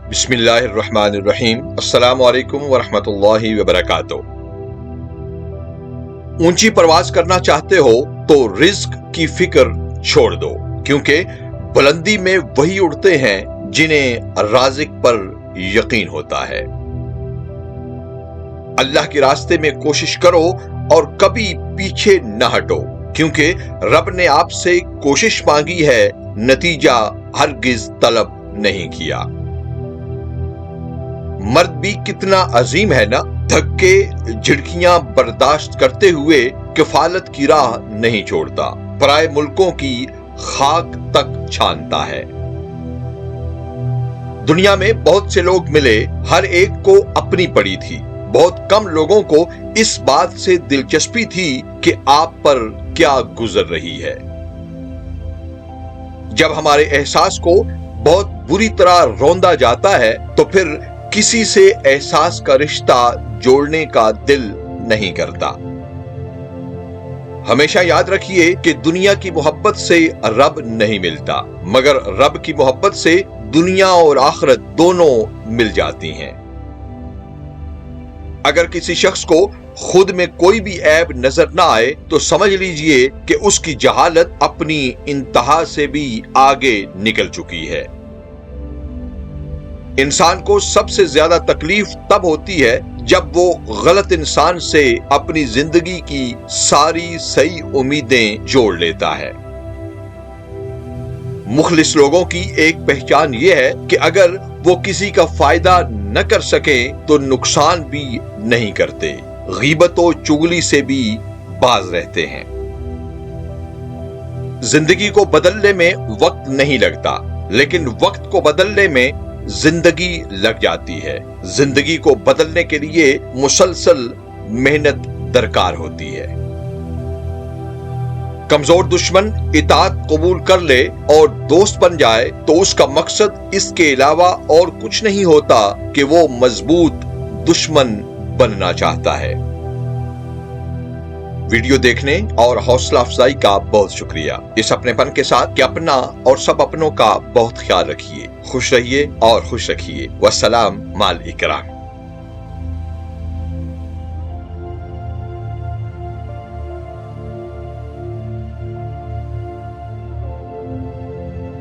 बिस्मिल्लाहिर्रहमानिर्रहीम। अस्सलाम वालेकुम वरहमतुल्लाहि वबरकातुह। ऊंची परवाज करना चाहते हो तो रिस्क की फिक्र छोड़ दो, क्योंकि बुलंदी में वही उड़ते हैं जिन्हें राज़िक पर यकीन होता है। अल्लाह के रास्ते में कोशिश करो और कभी पीछे न हटो, क्योंकि रब ने आपसे कोशिश मांगी है, नतीजा हरगिज तलब नहीं किया। मर्द भी कितना अजीम है ना, धक्के झिड़कियां बर्दाश्त करते हुए किफालत की राह नहीं छोड़ता, पराए मुल्कों की खाक तक छानता है। दुनिया में बहुत से लोग मिले, हर एक को अपनी पड़ी थी। बहुत कम लोगों को इस बात से दिलचस्पी थी कि आप पर क्या गुजर रही है। जब हमारे एहसास को बहुत बुरी तरह रौंदा जाता है तो फिर किसी से एहसास का रिश्ता जोड़ने का दिल नहीं करता। हमेशा याद रखिए कि दुनिया की मोहब्बत से रब नहीं मिलता, मगर रब की मोहब्बत से दुनिया और आखिरत दोनों मिल जाती हैं। अगर किसी शख्स को खुद में कोई भी ऐब नजर ना आए तो समझ लीजिए कि उसकी जहालत अपनी इंतहा से भी आगे निकल चुकी है। इंसान को सबसे ज्यादा तकलीफ तब होती है जब वो गलत इंसान से अपनी जिंदगी की सारी सही उम्मीदें जोड़ लेता है। मुखलिस लोगों की एक पहचान ये है कि अगर वो किसी का फायदा न कर सके तो नुकसान भी नहीं करते, गीबत और चुगली से भी बाज रहते हैं। जिंदगी को बदलने में वक्त नहीं लगता, लेकिन वक्त को बदलने में जिंदगी लग जाती है। जिंदगी को बदलने के लिए मुसलसल मेहनत दरकार होती है। कमजोर दुश्मन इताअत कबूल कर ले और दोस्त बन जाए तो उसका मकसद इसके अलावा और कुछ नहीं होता कि वो मजबूत दुश्मन बनना चाहता है। वीडियो देखने और हौसला अफजाई का बहुत शुक्रिया। इस अपनेपन के साथ कि अपना और सब अपनों का बहुत ख्याल रखिए। खुश रहिए और खुश रखिए। वस्सलाम माल इकराम।